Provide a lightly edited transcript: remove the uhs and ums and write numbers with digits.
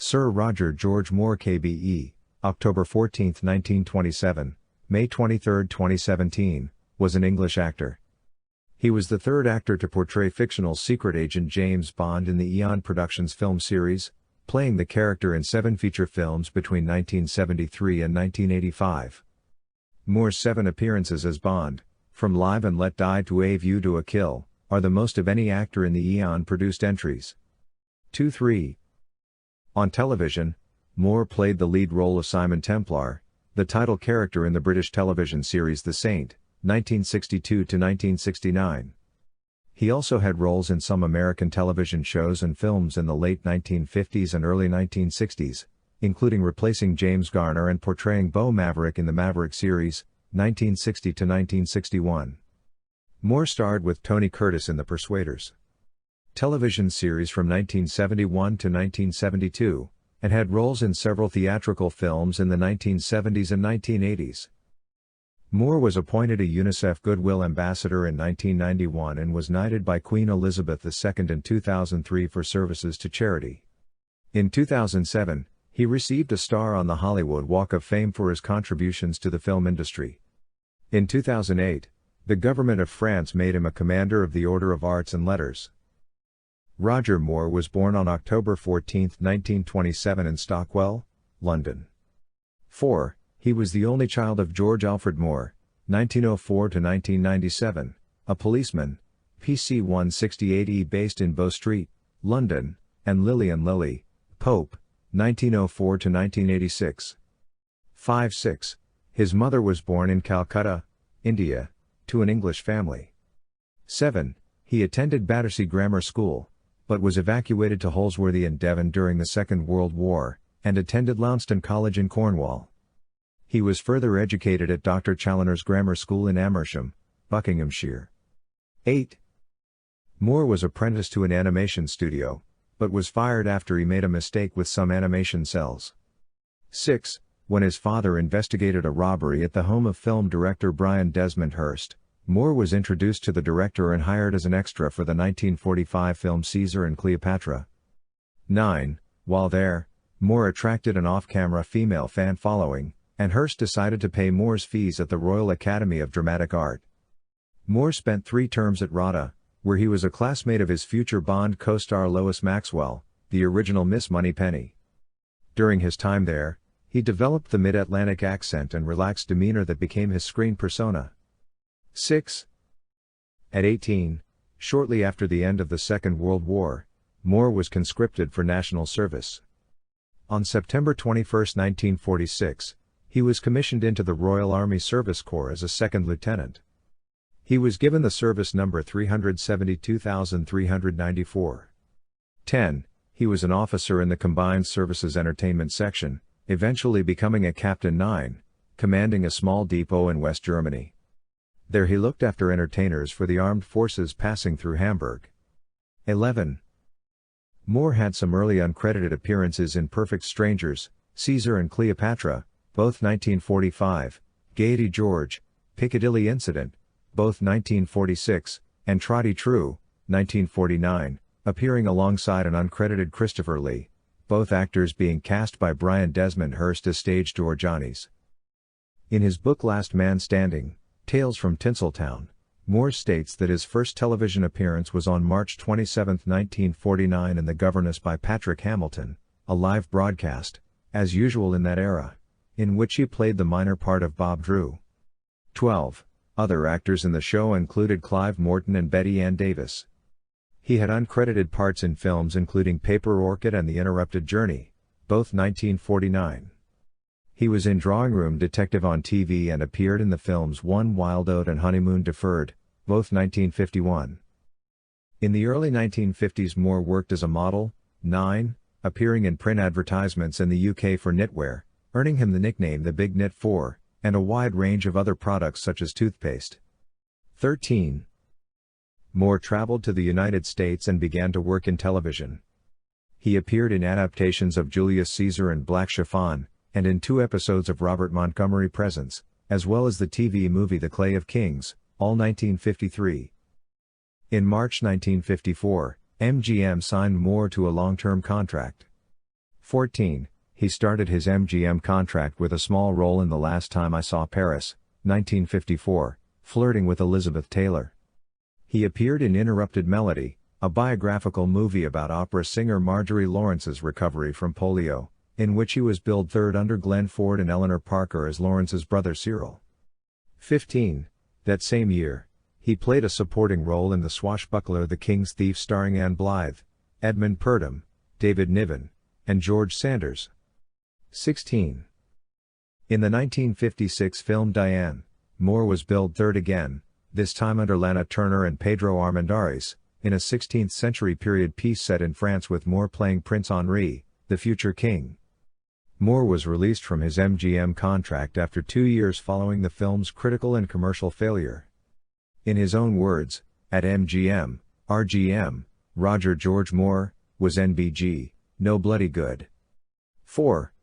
Sir Roger George Moore KBE, October 14, 1927, May 23, 2017, was an English actor. He was the third actor to portray fictional secret agent James Bond in the Eon Productions film series, playing the character in 7 feature films between 1973 and 1985. Moore's 7 appearances as Bond, from Live and Let Die to A View to a Kill, are the most of any actor in the Eon-produced entries. 2-3. On television, Moore played the lead role of Simon Templar, the title character in the British television series The Saint, 1962-1969. He also had roles in some American television shows and films in the late 1950s and early 1960s, including replacing James Garner and portraying Beau Maverick in the Maverick series, 1960-1961. Moore starred with Tony Curtis in the Persuaders television series from 1971 to 1972, and had roles in several theatrical films in the 1970s and 1980s. Moore was appointed a UNICEF Goodwill Ambassador in 1991 and was knighted by Queen Elizabeth II in 2003 for services to charity. In 2007, he received a star on the Hollywood Walk of Fame for his contributions to the film industry. In 2008, the government of France made him a Commander of the Order of Arts and Letters. Roger Moore was born on October 14, 1927 in Stockwell, London. 4. He was the only child of George Alfred Moore, 1904-1997, a policeman, PC 168E based in Bow Street, London, and Lillian Lilly, Pope, 1904-1986. 5-6. His mother was born in Calcutta, India, to an English family. 7. He attended Battersea Grammar School, but was evacuated to Holsworthy in Devon during the Second World War, and attended Launceston College in Cornwall. He was further educated at Dr. Challoner's Grammar School in Amersham, Buckinghamshire. 8. Moore was apprenticed to an animation studio, but was fired after he made a mistake with some animation cells. 6. When his father investigated a robbery at the home of film director Brian Desmond Hurst, Moore was introduced to the director and hired as an extra for the 1945 film Caesar and Cleopatra. 9. While there, Moore attracted an off-camera female fan following, and Hurst decided to pay Moore's fees at the Royal Academy of Dramatic Art. Moore spent 3 terms at RADA, where he was a classmate of his future Bond co-star Lois Maxwell, the original Miss Moneypenny. During his time there, he developed the mid-Atlantic accent and relaxed demeanor that became his screen persona. 6. At 18, shortly after the end of the Second World War, Moore was conscripted for national service. On September 21, 1946, he was commissioned into the Royal Army Service Corps as a second lieutenant. He was given the service number 372,394. 10. He was an officer in the Combined Services Entertainment Section, eventually becoming a Captain 9, commanding a small depot in West Germany. There he looked after entertainers for the armed forces passing through Hamburg. 11. Moore had some early uncredited appearances in Perfect Strangers, Caesar and Cleopatra, both 1945, Gaiety George, Piccadilly Incident, both 1946, and Trotty True, 1949, appearing alongside an uncredited Christopher Lee, both actors being cast by Brian Desmond Hurst as stage door Johnnies. In his book Last Man Standing, Tales from Tinseltown, Moore states that his first television appearance was on March 27, 1949 in The Governess by Patrick Hamilton, a live broadcast, as usual in that era, in which he played the minor part of Bob Drew. 12. Other actors in the show included Clive Morton and Betty Ann Davis. He had uncredited parts in films including Paper Orchid and The Interrupted Journey, both 1949. He was in Drawing Room Detective on TV and appeared in the films One Wild Oat and Honeymoon Deferred, both 1951. In the early 1950s Moore worked as a model, 9, appearing in print advertisements in the UK for knitwear, earning him the nickname The Big Knit 4, and a wide range of other products such as toothpaste. 13. Moore traveled to the United States and began to work in television. He appeared in adaptations of Julius Caesar and Black Chiffon, and in 2 episodes of Robert Montgomery Presents, as well as the TV movie The Clay of Kings, all 1953. In March 1954, MGM signed Moore to a long-term contract. 14. He started his MGM contract with a small role in The Last Time I Saw Paris, 1954, flirting with Elizabeth Taylor. He appeared in Interrupted Melody, a biographical movie about opera singer Marjorie Lawrence's recovery from polio, in which he was billed third under Glenn Ford and Eleanor Parker as Lawrence's brother Cyril. 15. That same year, he played a supporting role in The Swashbuckler The King's Thief starring Anne Blythe, Edmund Purdom, David Niven, and George Sanders. 16. In the 1956 film Diane, Moore was billed third again, this time under Lana Turner and Pedro Armendariz, in a 16th-century period piece set in France with Moore playing Prince Henri, the future king. Moore was released from his MGM contract after 2 years following the film's critical and commercial failure. In his own words, at MGM, RGM, Roger George Moore was NBG, no bloody good. 4.